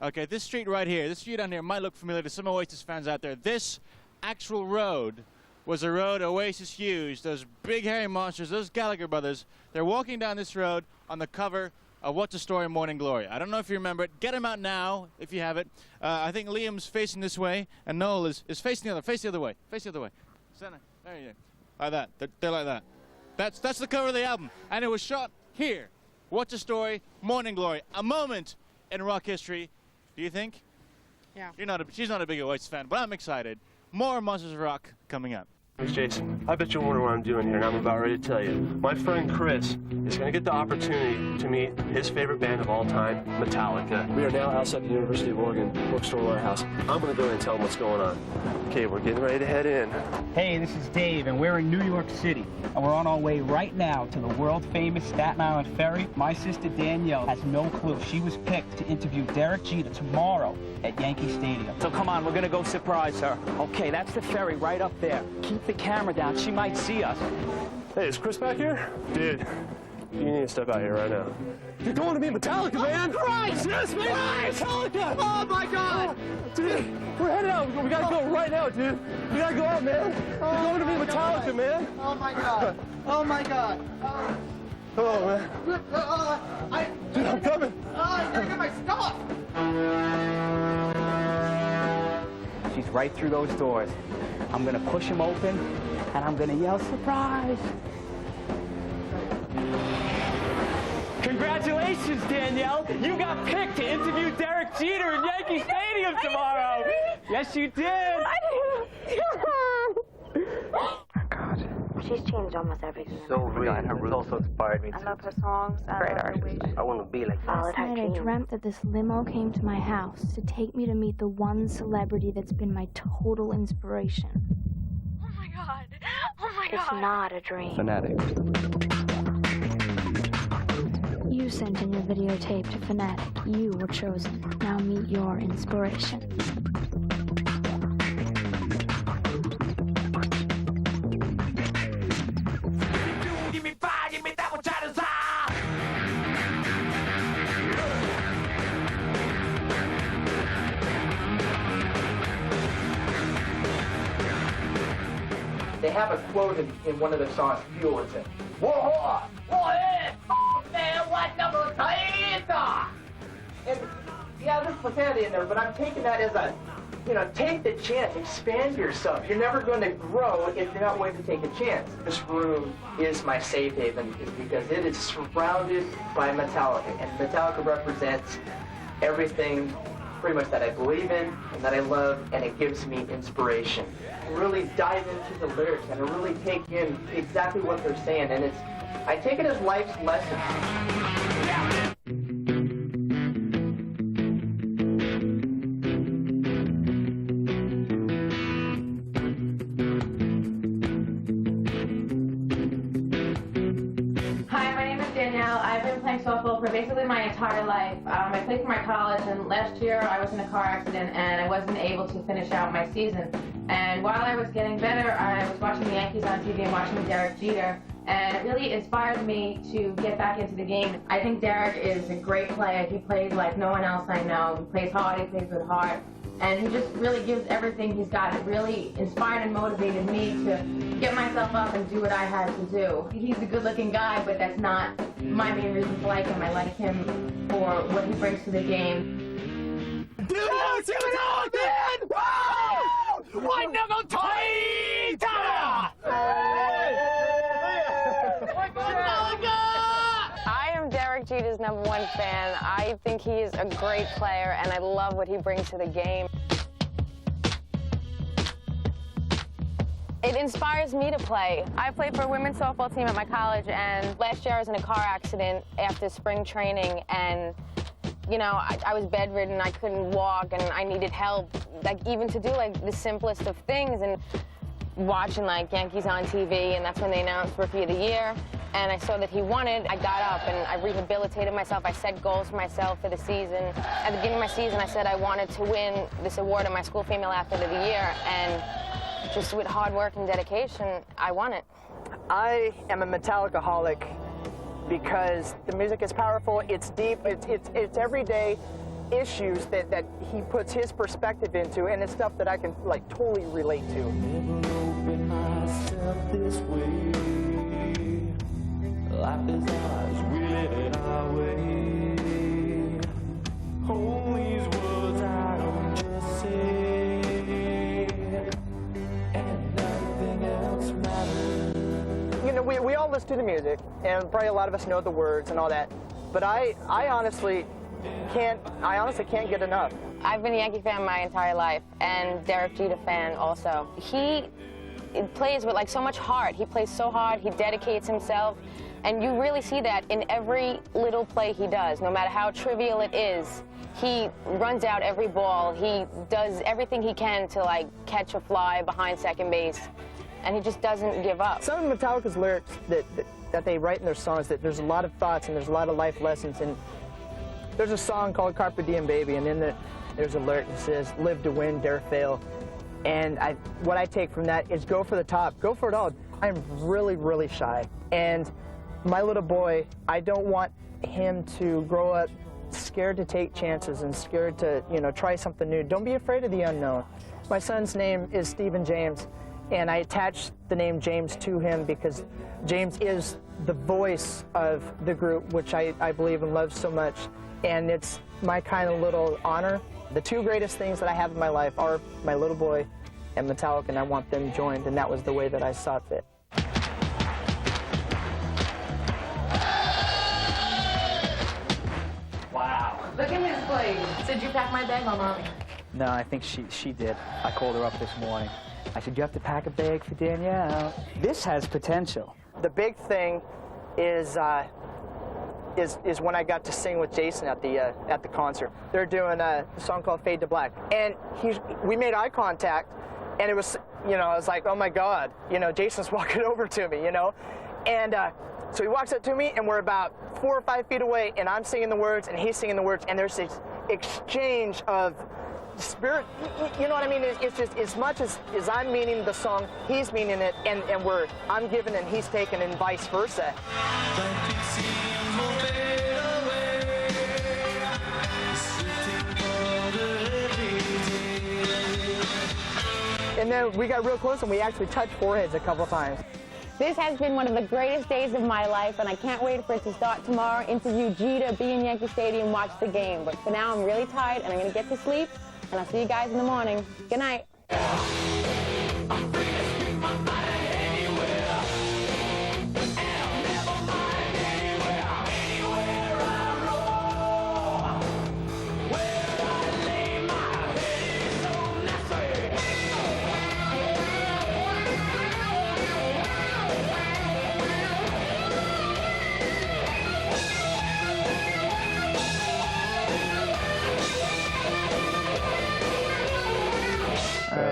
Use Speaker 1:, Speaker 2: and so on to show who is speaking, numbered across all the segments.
Speaker 1: Okay, this street right here, this street down here might look familiar to some Oasis fans out there. This actual road was a road Oasis used. Those big hairy monsters, those Gallagher brothers, they're walking down this road on the cover of What's a Story, Morning Glory. I don't know if you remember it. Get them out now if you have it. I think Liam's facing this way, and Noel is facing the other. Face the other way. Face the other way. Center. There you go. Like that. They're like that. That's the cover of the album, and it was shot here. What's a Story, Morning Glory. A moment in rock history. Do you think?
Speaker 2: Yeah.
Speaker 1: She's not a big Oasis fan, but I'm excited. More Monsters of Rock coming up.
Speaker 3: Hey, Jason, I bet you're wondering what I'm doing here, and I'm about ready to tell you. My friend Kris is going to get the opportunity to meet his favorite band of all time, Metallica. We are now outside the University of Oregon bookstore warehouse. I'm going to go in and tell him what's going on. Okay, we're getting ready to head in.
Speaker 4: Hey, this is Dave, and we're in New York City. And we're on our way right now to the world-famous Staten Island Ferry. My sister Danielle has no clue. She was picked to interview Derek Jeter tomorrow at Yankee Stadium. So come on, we're going to go surprise her. Okay, that's the ferry right up there. Keep the camera down. She might see us.
Speaker 3: Hey, is Kris back here? Dude, you need to step out here right now. You're going to meet Metallica, man!
Speaker 5: Oh, Christ!
Speaker 3: Yes, man!
Speaker 5: Christ!
Speaker 3: Metallica!
Speaker 5: Oh, my God!
Speaker 3: Dude, we're headed out. We gotta go right now, dude. We gotta go out, man. We're going to meet Metallica, man.
Speaker 5: Oh, my God. Oh, my God.
Speaker 3: Oh, man. Dude, I'm coming.
Speaker 5: I gotta get my stuff.
Speaker 4: She's right through those doors. I'm going to push him open, and I'm going to yell, surprise! Congratulations, Danielle! You got picked to interview Derek Jeter in Yankee Stadium tomorrow! Yes, you did!
Speaker 6: Oh, God. She's changed almost everything.
Speaker 7: So real. Her roots also inspired me.
Speaker 6: I love her songs.
Speaker 7: Great artist. I want to be like that.
Speaker 6: Last night I dreamt that this limo came to my house to take me to meet the one celebrity that's been my total inspiration.
Speaker 8: Oh my God. Oh my God.
Speaker 6: It's not a dream.
Speaker 7: Fanatic.
Speaker 6: You sent in your videotape to Fanatic. You were chosen. Now meet your inspiration.
Speaker 9: They have a quote in one of their songs, Fuel, it's in, whoa, man, what number time? And yeah, there's profanity in there, but I'm taking that as a, take the chance, expand yourself. You're never going to grow if you're not willing to take a chance. This room is my safe haven because it is surrounded by Metallica, and Metallica represents everything pretty much that I believe in and that I love, and it gives me inspiration. I really dive into the lyrics and I really take in exactly what they're saying, and I take it as life's lesson.
Speaker 10: Hi, my name is Danielle. I've been playing softball for basically my entire life. I played for my college, and last year I was in a car accident and I wasn't able to finish out my season. And while I was getting better, I was watching the Yankees on TV and watching Derek Jeter, and it really inspired me to get back into the game. I think Derek is a great player. He plays like no one else I know. He plays hard, he plays with heart, and he just really gives everything he's got. It really inspired and motivated me to get myself up and do what I had to do. He's a good-looking guy, but that's not my main reason to like him. I like him for what he brings to the game.
Speaker 5: Dude, what's going on, man? Whoa! One number time!
Speaker 8: I am Derek Jeter's #1 fan. I think he is a great player, and I love what he brings to the game. It inspires me to play. I played for a women's softball team at my college, and last year I was in a car accident after spring training, and I was bedridden, I couldn't walk, and I needed help, even to do, the simplest of things, and watching, Yankees on TV, and that's when they announced Rookie of the Year, and I saw that he won it. I got up, and I rehabilitated myself. I set goals for myself for the season. At the beginning of my season, I said I wanted to win this award of my school Female Athlete of the Year, and just with hard work and dedication, I won it.
Speaker 9: I am a Metallica-holic because the music is powerful, it's deep, it's everyday, issues that he puts his perspective into, and it's stuff that I can like totally relate to.
Speaker 5: Never opened myself this way. Life is ours, we live it our way. Hold these words I don't just say, and nothing else matters.
Speaker 9: You know, we all listen to the music, and probably a lot of us know the words and all that, but I honestly can't get enough.
Speaker 8: I've been a Yankee fan my entire life, and Derek Jeter fan also. He plays with like so much heart. He plays so hard, he dedicates himself, and you really see that in every little play he does. No matter how trivial it is, he runs out every ball. He does everything he can to like catch a fly behind second base, and he just doesn't give up.
Speaker 9: Some of Metallica's lyrics that they write in their songs, that there's a lot of thoughts and there's a lot of life lessons. And there's a song called Carpe Diem Baby, and in it there's a lyric that says, live to win, dare fail. And what I take from that is go for the top, go for it all. I'm really, really shy. And my little boy, I don't want him to grow up scared to take chances and scared to, you know, try something new. Don't be afraid of the unknown. My son's name is Stephen James, and I attached the name James to him because James is the voice of the group, which I believe and love so much. And it's my kind of little honor. The two greatest things that I have in my life are my little boy and Metallica, and I want them joined, and that was the way that I saw fit.
Speaker 10: Wow. Look at his plate. Did you pack my bag, or Mommy?
Speaker 4: No, I think she did. I called her up this morning. I said, you have to pack a bag for Danielle. This has potential.
Speaker 9: The big thing is when I got to sing with Jason at the concert. They're doing a song called Fade to Black, and we made eye contact, and it was, you know, I was like, oh my God, you know, Jason's walking over to me, you know, and so he walks up to me, and we're about 4 or 5 feet away, and I'm singing the words, and he's singing the words, and there's this exchange of spirit, you know what I mean? It's just as much as I'm meaning the song, he's meaning it, and I'm giving and he's taking, and vice versa. And then we got real close and we actually touched foreheads a couple times.
Speaker 8: This has been one of the greatest days of my life, and I can't wait for it to start tomorrow. Interview Jeter, be in Yankee Stadium, watch the game. But for now, I'm really tired, and I'm going to get to sleep, and I'll see you guys in the morning. Good night.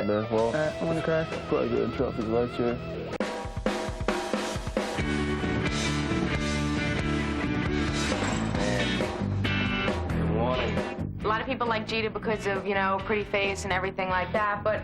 Speaker 3: Man, well,
Speaker 9: I'm gonna cry.
Speaker 3: probably good in trophies right here.
Speaker 10: A lot of people like Jeter because of, you know, pretty face and everything like that, but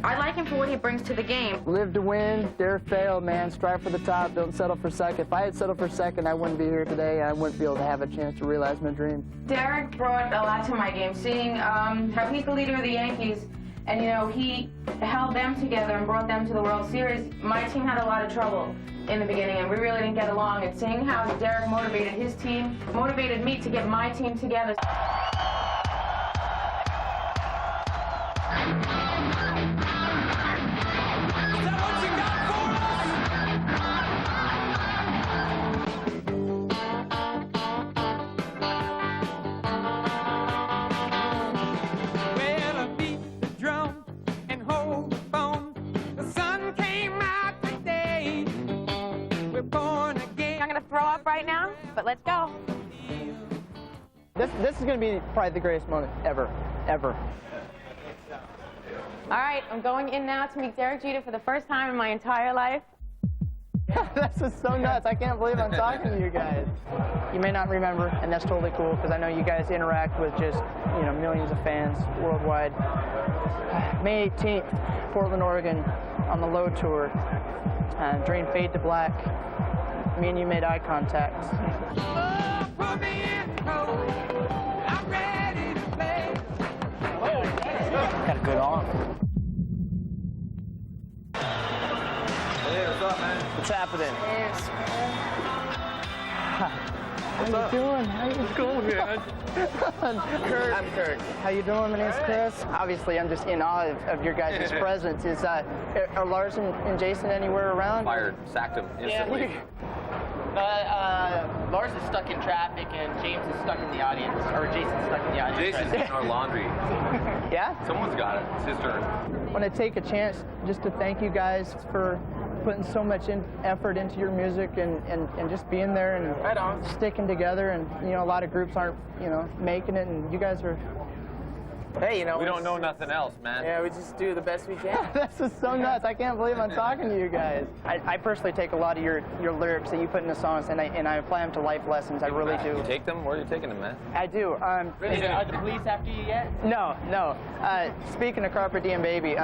Speaker 10: I like him for what he brings to the game.
Speaker 9: Live to win, dare fail, man. Strive for the top, don't settle for second. If I had settled for second, I wouldn't be here today. I wouldn't be able to have a chance to realize my dream.
Speaker 10: Derek brought a lot to my game, seeing how he's the leader of the Yankees, and, you know, he held them together and brought them to the World Series. My team had a lot of trouble in the beginning, and we really didn't get along. And seeing how Derek motivated his team, motivated me to get my team together.
Speaker 8: Throw up right now, but let's go.
Speaker 9: This is going to be probably the greatest moment ever, ever.
Speaker 8: All right, I'm going in now to meet Derek Jeter for the first time in my entire life.
Speaker 9: This is so nuts. I can't believe I'm talking to you guys. You may not remember, and that's totally cool, because I know you guys interact with just, you know, millions of fans worldwide. May 18th, Portland, Oregon, on the Low Tour, during Fade to Black. Me and you made eye contact.
Speaker 5: Oh, put me in cold. I'm ready to
Speaker 9: Good on.
Speaker 2: Hey, what's up, man?
Speaker 9: What's happening?
Speaker 4: How you doing? How you
Speaker 9: Cool, man.
Speaker 4: Kurt.
Speaker 9: I'm Kurt.
Speaker 4: How you doing? My name's Kris. Obviously, I'm just in awe of your guys' presence. Are Lars and Jason anywhere around?
Speaker 2: Fired. Sacked him instantly.
Speaker 9: Lars is stuck in traffic and James is stuck in the audience. Or Jason's stuck in the audience.
Speaker 2: Jason's in our laundry.
Speaker 9: Yeah?
Speaker 2: Someone's got it. It's his turn.
Speaker 4: I want to take a chance just to thank you guys for putting so much effort into your music and just being there and sticking together. And, you know, a lot of groups aren't, you know, making it, and you guys are...
Speaker 9: Hey, you know,
Speaker 2: We don't know nothing else, man.
Speaker 9: Yeah, we just do the best we can.
Speaker 4: This is so nuts. I can't believe I'm talking to you guys. I personally take a lot of your lyrics that you put in the songs, and I apply them to life lessons. I really do.
Speaker 2: You take them? Where are you taking them, man?
Speaker 4: I do.
Speaker 9: Really? Are the police after you yet?
Speaker 4: No. Speaking of Carpe Diem, baby,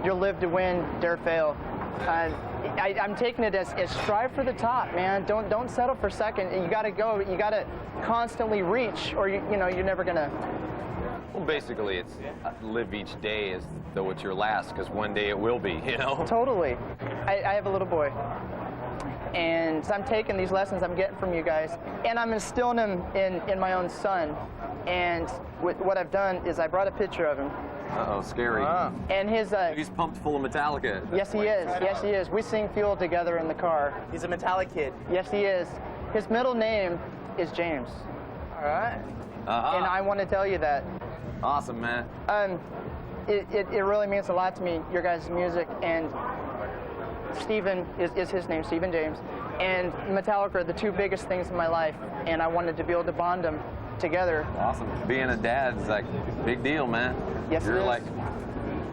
Speaker 4: you'll live to win, dare fail. I'm taking it as strive for the top, man. Don't settle for second. You got to go. You got to constantly reach, or you know you're never gonna.
Speaker 2: Well, basically, it's live each day as though it's your last, because one day it will be, you know?
Speaker 4: Totally. I have a little boy, and so I'm taking these lessons I'm getting from you guys, and I'm instilling them in my own son. And what I've done is I brought a picture of him.
Speaker 2: Uh-oh, scary.
Speaker 4: And
Speaker 2: He's pumped full of Metallica.
Speaker 4: Yes, he is. Yes, he is. We sing Fuel together in the car.
Speaker 9: He's a Metallica kid.
Speaker 4: Yes, he is. His middle name is James.
Speaker 9: All right.
Speaker 4: And I want to tell you that.
Speaker 2: Awesome, man.
Speaker 4: It really means a lot to me, your guys' music, and Steven is his name, Steven James, and Metallica are the two biggest things in my life, and I wanted to be able to bond them together.
Speaker 2: Awesome. Being a dad is like big deal, man.
Speaker 4: Yes,
Speaker 2: You're
Speaker 4: it is.
Speaker 2: like,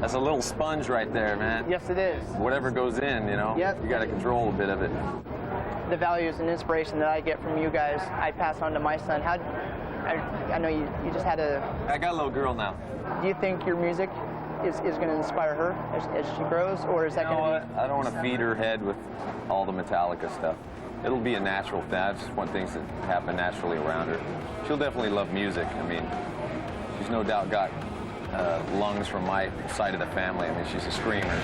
Speaker 2: that's a little sponge right there, man.
Speaker 4: Yes, it is.
Speaker 2: Whatever goes in, you know,
Speaker 4: Yep.
Speaker 2: you got to control a bit of it.
Speaker 4: The values and inspiration that I get from you guys, I pass on to my son. I know you just had
Speaker 2: I got a little girl now.
Speaker 4: Do you think your music is going to inspire her as she grows, or is that
Speaker 2: You know
Speaker 4: going
Speaker 2: what?
Speaker 4: to be?
Speaker 2: I don't want to feed her head with all the Metallica stuff. It'll be a natural thing. I just want things to happen naturally around her. She'll definitely love music. I mean, she's no doubt got lungs from my side of the family. I mean, she's a screamer.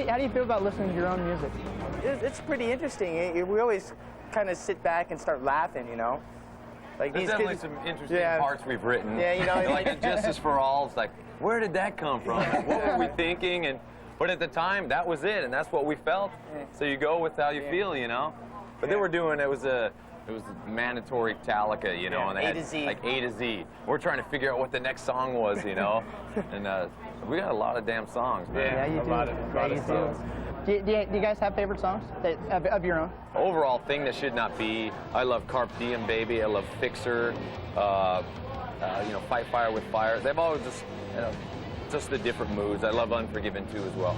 Speaker 4: How do you feel about listening to your own music?
Speaker 9: It's pretty interesting. We always kind of sit back and start laughing, you know? Like
Speaker 2: There's
Speaker 9: these
Speaker 2: definitely
Speaker 9: kids,
Speaker 2: some interesting
Speaker 9: yeah.
Speaker 2: parts we've written.
Speaker 9: Yeah, you know,
Speaker 2: like Justice for All. It's like, where did that come from? What were we thinking? But at the time, that was it, and that's what we felt. So you go with how you feel, you know. But then we're doing it was mandatory Metallica, you know, and they
Speaker 9: A to Z.
Speaker 2: like A to Z. We're trying to figure out what the next song was, you know. And we got a lot of damn songs, man.
Speaker 4: Yeah, you do. Yeah, you do. Do you guys have favorite songs of your own?
Speaker 2: Overall thing that should not be. I love Carpe Diem, baby. I love Fixer. You know, Fight Fire with Fire. They've always just the different moods. I love Unforgiven too as well.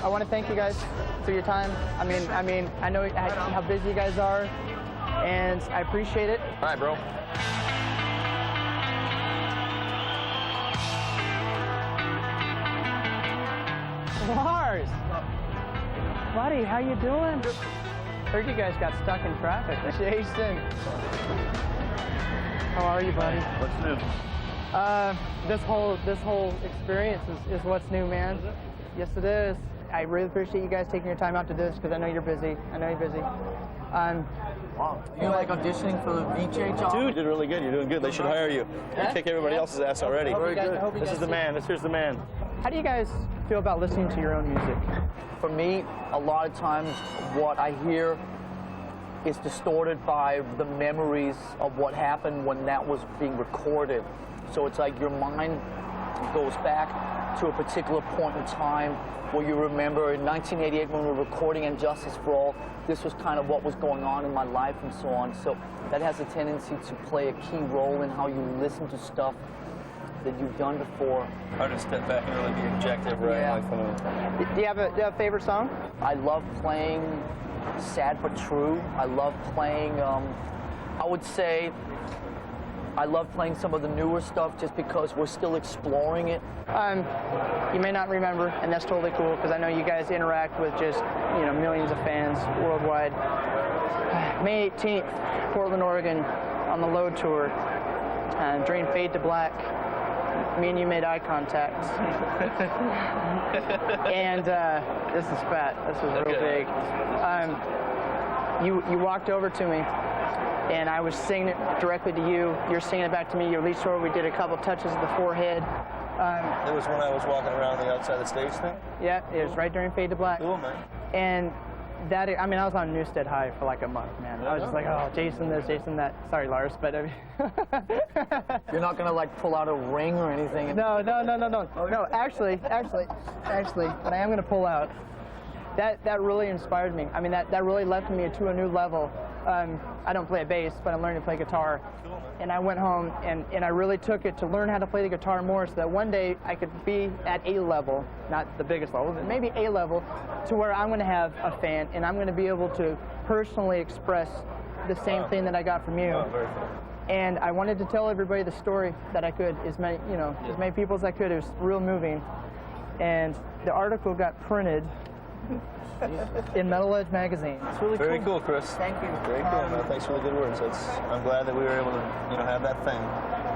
Speaker 4: I want to thank you guys for your time. I mean, I know how busy you guys are, and I appreciate it.
Speaker 2: All right, bro.
Speaker 4: Lars, buddy, how you doing? Heard you guys got stuck in traffic. Jason, how are you, buddy?
Speaker 3: What's new?
Speaker 4: This whole experience is what's new, man. Yes, it is. I really appreciate you guys taking your time out to do this because I know you're busy. I know you're busy.
Speaker 9: Wow. You like auditioning for the VJ job?
Speaker 3: Dude, you did really good. You're doing good. They should hire you. You kick everybody else's ass already.
Speaker 4: Very good.
Speaker 3: This is the man. Here's the man.
Speaker 4: How do you guys feel about listening to your own music?
Speaker 11: For me, a lot of times what I hear is distorted by the memories of what happened when that was being recorded. So it's like your mind goes back to a particular point in time where you remember in 1988 when we were recording Injustice for All, this was kind of what was going on in my life and so on. So that has a tendency to play a key role in how you listen to stuff. that you've done before?
Speaker 12: Hard to step back and really be objective, right?
Speaker 11: Yeah.
Speaker 12: Like from
Speaker 9: Do you have a favorite song?
Speaker 11: I love playing Sad But True. I love playing, I would say, I love playing some of the newer stuff just because we're still exploring it.
Speaker 9: You may not remember, and that's totally cool because I know you guys interact with just, you know, millions of fans worldwide. May 18th, Portland, Oregon, on the Load Tour. During Fade to Black, me and you made eye contact. And this is fat. This is real big. You walked over to me, and I was singing it directly to you. You're singing it back to me. Your lead solo, we did a couple touches of the forehead.
Speaker 12: it was when I was walking around the outside of the stage thing?
Speaker 9: Yeah, it was right during Fade to Black.
Speaker 12: Cool, man.
Speaker 9: And that, I mean, I was on Newstead High for like a month, man. I was just like, oh, Jason this, Jason that. Sorry, Lars, but I mean...
Speaker 11: You're not gonna like pull out a ring or anything?
Speaker 9: No, actually, what I am gonna pull out, that really inspired me. I mean, that really lifted me to a new level. I don't play a bass, but I'm learning to play guitar. And I went home and I really took it to learn how to play the guitar more so that one day I could be at A level, not the biggest level, but maybe A level, to where I'm going to have a fan and I'm going to be able to personally express the same thing that I got from you. And I wanted to tell everybody the story that I could, as many people as I could. It was real moving. And the article got printed in Metal Edge magazine. It's really
Speaker 12: Very cool, Kris.
Speaker 11: Thank you.
Speaker 12: Very cool, man. Thanks for the good words. I'm glad that we were able to, have that thing.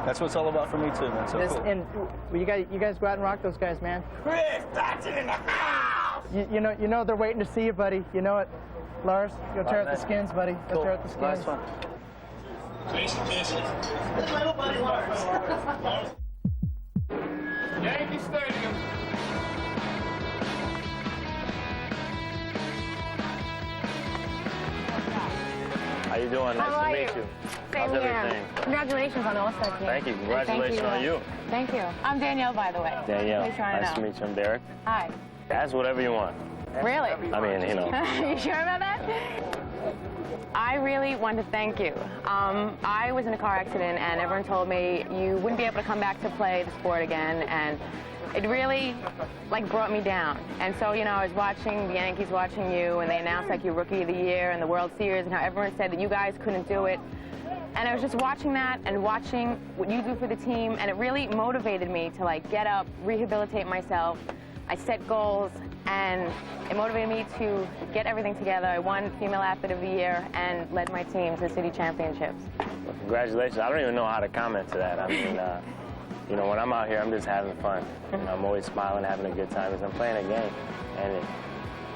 Speaker 12: That's what it's all about for me too, man. So cool.
Speaker 9: And you guys go out and rock those guys, man.
Speaker 5: Kris, that's in the house!
Speaker 9: You know they're waiting to see you, buddy. You know it. Lars, go tear out the skins, buddy. Go
Speaker 11: Cool.
Speaker 9: tear out the skins.
Speaker 11: Nice one.
Speaker 5: Little buddy Lars.
Speaker 1: Yankee Stadium.
Speaker 13: How you doing?
Speaker 8: How are
Speaker 13: Nice to meet
Speaker 8: you?
Speaker 13: you.
Speaker 8: Same
Speaker 13: How's
Speaker 8: here.
Speaker 13: everything?
Speaker 8: Congratulations on the All-Star team.
Speaker 13: Thank you. Congratulations on you.
Speaker 8: Thank you. I'm Danielle, by the way.
Speaker 13: Danielle.
Speaker 8: Please try
Speaker 13: Nice to
Speaker 8: know.
Speaker 13: meet you. I'm Derek.
Speaker 8: Hi.
Speaker 13: Ask whatever you want.
Speaker 8: Really?
Speaker 13: I mean,
Speaker 8: You sure about that? I really want to thank you. I was in a car accident and everyone told me you wouldn't be able to come back to play the sport again, and it really brought me down. And so, I was watching the Yankees, watching you, and they announced your Rookie of the Year and the World Series, and how everyone said that you guys couldn't do it. And I was just watching that and watching what you do for the team, and it really motivated me to get up, rehabilitate myself. I set goals, and it motivated me to get everything together. I won Female Athlete of the Year and led my team to the city championships.
Speaker 13: Well, congratulations. I don't even know how to comment to that. I mean, when I'm out here, I'm just having fun. I'm always smiling, having a good time because I'm playing a game. And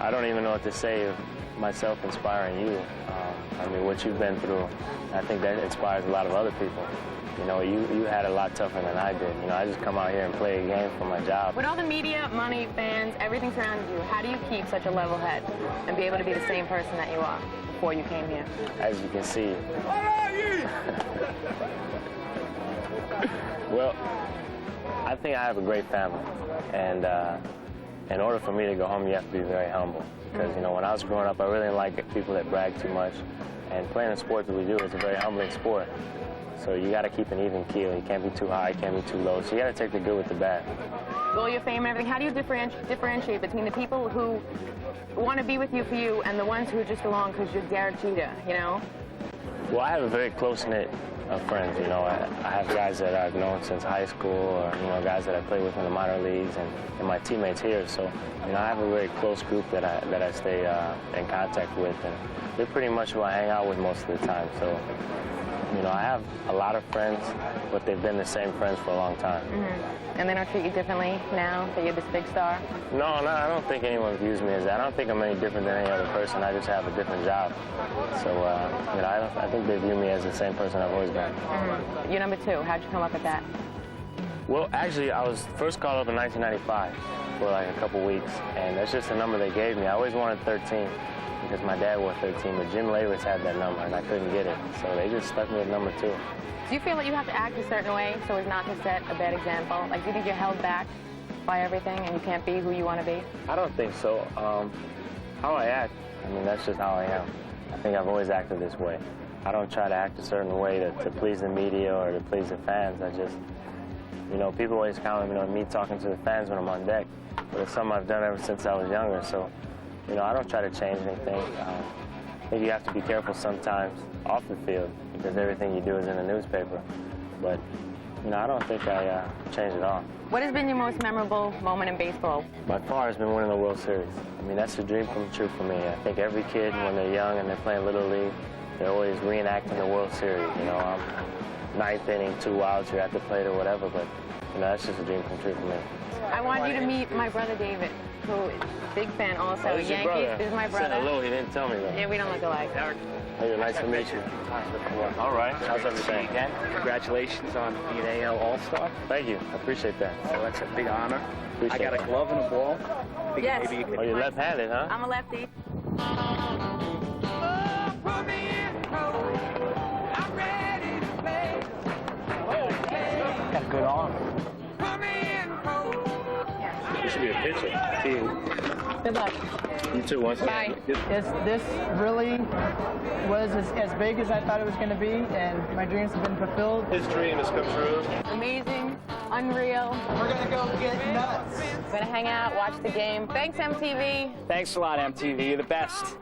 Speaker 13: I don't even know what to say of myself inspiring you. I mean, what you've been through, I think that inspires a lot of other people. You had a lot tougher than I did. I just come out here and play a game for my job.
Speaker 8: With all the media, money, fans, everything surrounding you, how do you keep such a level head and be able to be the same person that you are before you came here?
Speaker 13: As you can see. Well, I think I have a great family, and in order for me to go home, you have to be very humble. Because, when I was growing up, I really didn't like people that brag too much. And playing the sport that we do is a very humbling sport. So you got to keep an even keel. You can't be too high, you can't be too low. So you got to take the good with the bad.
Speaker 8: Well, your fame and everything, how do you differentiate between the people who want to be with you for you and the ones who are just along because you're Derek Jeter,
Speaker 13: Well, I have a very close-knit of friends. I have guys that I've known since high school, or guys that I play with in the minor leagues, and my teammates here. So I have a very close group that I stay in contact with, and they're pretty much who I hang out with most of the time. So I have a lot of friends, but they've been the same friends for a long time.
Speaker 8: Mm-hmm. And they don't treat you differently now that you're this big star?
Speaker 13: No, I don't think anyone views me as that. I don't think I'm any different than any other person. I just have a different job. So, I think they view me as the same person I've always been.
Speaker 8: Mm-hmm. You're number 2. How'd you come up with that?
Speaker 13: Well, actually, I was first called up in 1995 for a couple weeks, and that's just the number they gave me. I always wanted 13 because my dad wore 13, but Jim Leyritz had that number, and I couldn't get it. So they just stuck me at number 2.
Speaker 8: Do you feel that you have to act a certain way so as not to set a bad example? Do you think you're held back by everything and you can't be who you want to be?
Speaker 13: I don't think so. How I act, that's just how I am. I think I've always acted this way. I don't try to act a certain way to please the media or to please the fans. You know, people always count on me talking to the fans when I'm on deck, but it's something I've done ever since I was younger. So, you know, I don't try to change anything. I think you have to be careful sometimes off the field because everything you do is in the newspaper. But, you know, I don't think I changed it all.
Speaker 8: What has been your most memorable moment in baseball?
Speaker 13: By far has been winning the World Series. I mean, that's a dream come true for me. I think every kid, when they're young and they're playing Little League, they're always reenacting the World Series. You know, I'm ninth inning, 2 outs, you're at the plate or whatever, but, you know, that's just a dream come true for me.
Speaker 8: I want you to meet my brother David, who is a big fan also.
Speaker 13: Oh, this is your brother?
Speaker 8: This is my brother.
Speaker 13: He said hello, he didn't tell me that.
Speaker 8: Yeah, we don't look alike.
Speaker 13: Hey, nice to meet you. All right, how's everything?
Speaker 4: Again, congratulations on being AL All-Star.
Speaker 13: Thank you, I appreciate that.
Speaker 4: So that's a big honor.
Speaker 13: Appreciate
Speaker 4: I got a
Speaker 13: that.
Speaker 4: glove and a ball. Think
Speaker 8: Yes.
Speaker 4: maybe you could...
Speaker 13: Oh, you're left-handed, huh?
Speaker 8: I'm a lefty.
Speaker 4: Got a good arm.
Speaker 13: You should be a pitcher.
Speaker 8: Good luck.
Speaker 13: You too, once
Speaker 8: Bye.
Speaker 14: This really was as big as I thought it was going to be, and my dreams have been fulfilled.
Speaker 3: His dream has come true.
Speaker 8: Amazing, unreal.
Speaker 14: We're going to go get nuts.
Speaker 8: We're gonna hang out, watch the game. Thanks, MTV.
Speaker 4: Thanks a lot, MTV. You're the best.